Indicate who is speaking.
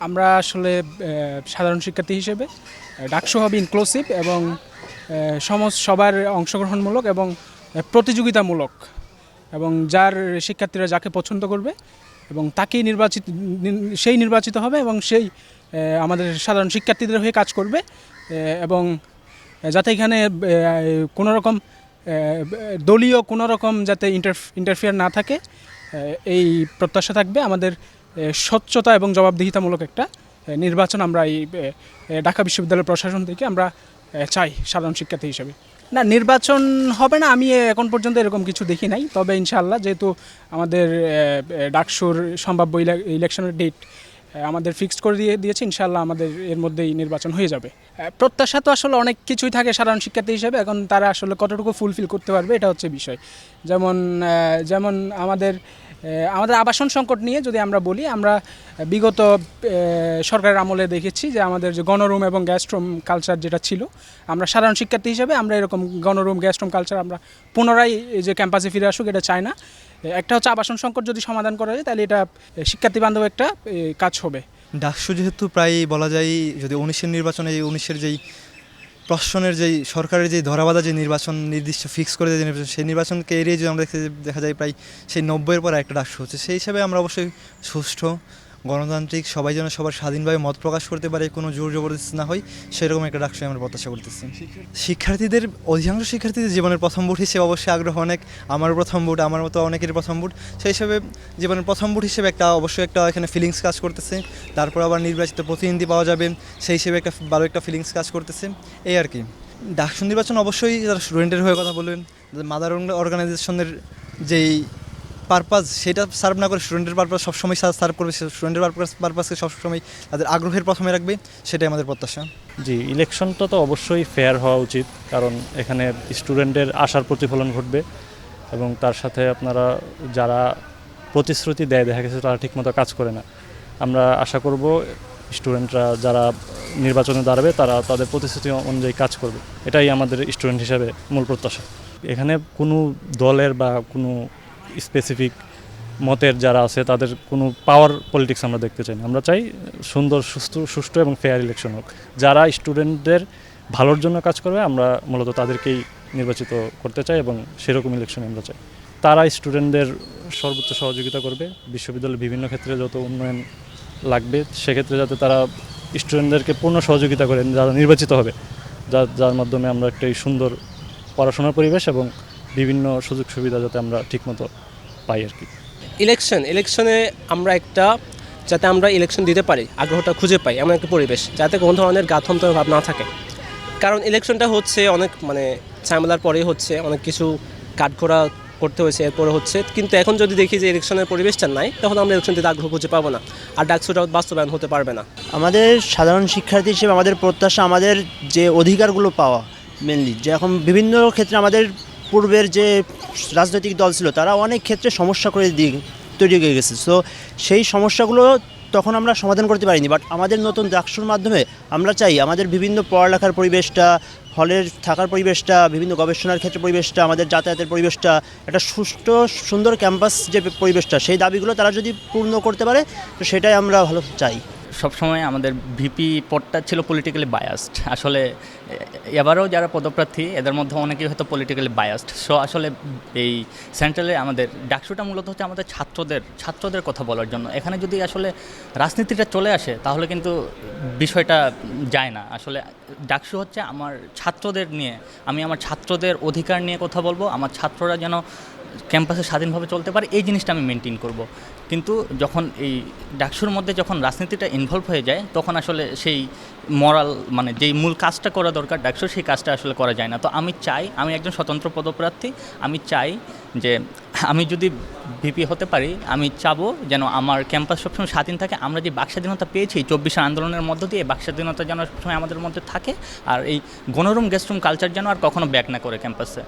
Speaker 1: আমরা আসলে সাধারণ শিক্ষার্থী হিসেবে ডাকসু হবে ইনক্লুসিভ এবং সবার অংশগ্রহণমূলক এবং প্রতিযোগিতামূলক এবং যার শিক্ষার্থীরা যাকে পছন্দ করবে এবং তাকেই সেই নির্বাচিত হবে এবং সেই আমাদের সাধারণ শিক্ষার্থীদের হয়ে কাজ করবে এবং যাতে এখানে কোনো রকম দলীয় কোনো রকম যাতে ইন্টারফেয়ার না থাকে এই প্রত্যাশা থাকবে। আমাদের স্বচ্ছতা এবং জবাবদিহিতামূলক একটা নির্বাচন আমরা এই ঢাকা বিশ্ববিদ্যালয় প্রশাসন থেকে আমরা চাই সাধারণ শিক্ষার্থী হিসেবে। না, নির্বাচন হবে না আমি এখন পর্যন্ত এরকম কিছু দেখি নাই, তবে ইনশাআল্লাহ যেহেতু আমাদের ডাকসুর সম্ভাব্য ইলেকশনের ডেট আমাদের ফিক্সড করে দিয়েছে, ইনশাআল্লাহ আমাদের এর মধ্যেই নির্বাচন হয়ে যাবে। প্রত্যাশা তো আসলে অনেক কিছুই থাকে সাধারণ শিক্ষার্থী হিসেবে, এখন তারা আসলে কতটুকু ফুলফিল করতে পারবে এটা হচ্ছে বিষয়। যেমন আমাদের আবাসন সংকট নিয়ে যদি আমরা বলি, আমরা বিগত সরকারের আমলে দেখেছি যে আমাদের যে গণরুম এবং গ্যাস্ট্রুম কালচার যেটা ছিল, আমরা সাধারণ শিক্ষার্থী হিসেবে আমরা এরকম গণরুম গ্যাস্ট্রুম কালচার আমরা পুনরায় যে ক্যাম্পাসে ফিরে আসুক এটা চাই না। একটা হচ্ছে আবাসন সংকট যদি সমাধান করা যায় তাহলে এটা শিক্ষার্থী বান্ধব একটা কাজ হবে।
Speaker 2: ডাকসু যেহেতু প্রায় বলা যায় যদি 19-এর নির্বাচনে এই 19-এর যেই প্রশ্নের যেই সরকারের যেই ধরাবাধা যে নির্বাচন নির্দিষ্ট ফিক্স করে যে নির্বাচন, সেই নির্বাচনকে এড়িয়ে যদি আমরা দেখা যায় প্রায় সেই 90-এর পর একটা ডাকসু হচ্ছে, সেই হিসাবে আমরা অবশ্যই সুষ্ঠু গণতান্ত্রিক সবাই যেন সবার স্বাধীনভাবে মত প্রকাশ করতে পারে, কোনো জোর জবরদস্তি না হয়, সেরকম একটা ডাকসু আমরা প্রত্যাশা করতেছি। শিক্ষার্থীদের অধিকাংশ শিক্ষার্থীদের জীবনের প্রথম ভোট হিসেবে অবশ্যই আগ্রহ অনেক, আমার প্রথম ভোট, আমার মতো অনেকের প্রথম ভোট, সেই হিসাবে জীবনের প্রথম ভোট হিসেবে অবশ্যই একটা এখানে ফিলিংস কাজ করতেছে। তারপর আবার নির্বাচিত প্রতিনিধি পাওয়া যাবে, সেই হিসেবে ভালো একটা ফিলিংস কাজ করতেছে, এই আর কি। ডাকসু নির্বাচন অবশ্যই যারা স্টুডেন্টের হয়ে কথা বলবেন, মাদার অর্গানাইজেশনের যেই পারপাস সেটা সার্ভ না করে স্টুডেন্টের পারপাস সবসময় সার্ভ করবে, স্টুডেন্টের পারপাসকে সবসময় তাদের আগ্রহের প্রথমে রাখবে, সেটাই আমাদের প্রত্যাশা।
Speaker 3: জি, ইলেকশনটা তো অবশ্যই ফেয়ার হওয়া উচিত, কারণ এখানে স্টুডেন্টের আশার প্রতিফলন ঘটবে এবং তার সাথে আপনারা যারা প্রতিশ্রুতি দেয় দেখা গেছে তারা ঠিকমতো কাজ করে না। আমরা আশা করব স্টুডেন্টরা যারা নির্বাচনে দাঁড়াবে তারা তাদের প্রতিশ্রুতি অনুযায়ী কাজ করবে, এটাই আমাদের স্টুডেন্ট হিসেবে মূল প্রত্যাশা। এখানে কোনো দলের বা কোনো স্পেসিফিক মতের যারা আছে তাদের কোনো পাওয়ার পলিটিক্স আমরা দেখতে চাই না। আমরা চাই সুন্দর সুষ্ঠু এবং ফেয়ার ইলেকশন হোক। যারা স্টুডেন্টদের ভালোর জন্য কাজ করবে আমরা মূলত তাদেরকেই নির্বাচিত করতে চাই এবং সেরকম ইলেকশন আমরা চাই। তারা স্টুডেন্টদের সর্বোচ্চ সহযোগিতা করবে, বিশ্ববিদ্যালয়ের বিভিন্ন ক্ষেত্রে যত উন্নয়ন লাগবে সেক্ষেত্রে যাতে তারা স্টুডেন্টদেরকে পূর্ণ সহযোগিতা করেন, যারা নির্বাচিত হবে, যার মাধ্যমে আমরা একটা সুন্দর পড়াশোনার পরিবেশ এবং বিভিন্ন সুযোগ সুবিধা যাতে আমরা ঠিকমতো পাই আর কি।
Speaker 4: ইলেকশনে আমরা যাতে আমরা ইলেকশন দিতে পারি আগ্রহটা খুঁজে পাই, এমন একটা পরিবেশ যাতে কোনো ধরনের গাথন্তর ভাব না থাকে। কারণ ইলেকশনটা হচ্ছে অনেক ঝামেলার পরেই হচ্ছে, অনেক কিছু কাঠঘোড়া করতে হয়েছে এরপরে হচ্ছে, কিন্তু এখন যদি দেখি যে ইলেকশনের পরিবেশটা নাই তখন আমরা ইলেকশন দিতে আগ্রহ খুঁজে পাবো না, আর ডাকসুটা বাস্তবায়ন হতে পারবে না।
Speaker 5: আমাদের সাধারণ শিক্ষার্থী হিসেবে আমাদের প্রত্যাশা আমাদের যে অধিকারগুলো পাওয়া, মেনলি যে এখন বিভিন্ন ক্ষেত্রে আমাদের পূর্বের যে রাজনৈতিক দল ছিল তারা অনেক ক্ষেত্রে সমস্যা করে তৈরি হয়ে গেছে। সো সেই সমস্যাগুলো তখন আমরা সমাধান করতে পারিনি, বাট আমাদের নতুন ডাকসুর মাধ্যমে আমরা চাই আমাদের বিভিন্ন পড়ালেখার পরিবেশটা, হলের থাকার পরিবেশটা, বিভিন্ন গবেষণার ক্ষেত্রে পরিবেশটা, আমাদের যাতায়াতের পরিবেশটা, একটা সুষ্ঠু সুন্দর ক্যাম্পাস যে পরিবেশটা, সেই দাবিগুলো তারা যদি পূর্ণ করতে পারে তো সেটাই আমরা ভালো চাই।
Speaker 6: সবসময় আমাদের ভিপি পদটা ছিল পলিটিক্যালি বায়াসড। আসলে এবারেও যারা পদপ্রার্থী এদের মধ্যে অনেকেই হয়তো পলিটিক্যালি বায়াসড। সো আসলে এই সেন্ট্রালে আমাদের ডাকসুটা মূলত হচ্ছে আমাদের ছাত্রদের কথা বলার জন্য। এখানে যদি আসলে রাজনীতিটা চলে আসে তাহলে কিন্তু বিষয়টা যায় না। আসলে ডাকসু হচ্ছে আমার ছাত্রদের নিয়ে, আমি আমার ছাত্রদের অধিকার নিয়ে কথা বলবো, আমার ছাত্ররা যেন ক্যাম্পাসে স্বাধীনভাবে চলতে পারে এই জিনিসটা আমি মেনটেন করব। কিন্তু যখন এই ডাকসুর মধ্যে যখন রাজনীতিটা ইনভলভ হয়ে যায় তখন আসলে সেই মরাল যেই মূল কাজটা করা দরকার ডাকসুর, সেই কাজটা আসলে করা যায় না। তো আমি একজন স্বতন্ত্র পদপ্রার্থী, আমি চাই যে আমি যদি ভিপি হতে পারি, আমি চাবো যেন আমার ক্যাম্পাস সবসময় স্বাধীন থাকে। আমরা যে বাক স্বাধীনতা পেয়েছি 24 আন্দোলনের মধ্য দিয়ে, বাক স্বাধীনতা যেন সবসময় আমাদের মধ্যে থাকে, আর এই গণরুম গেস্টরুম কালচার যেন আর কখনো ব্যাক না করে ক্যাম্পাসে।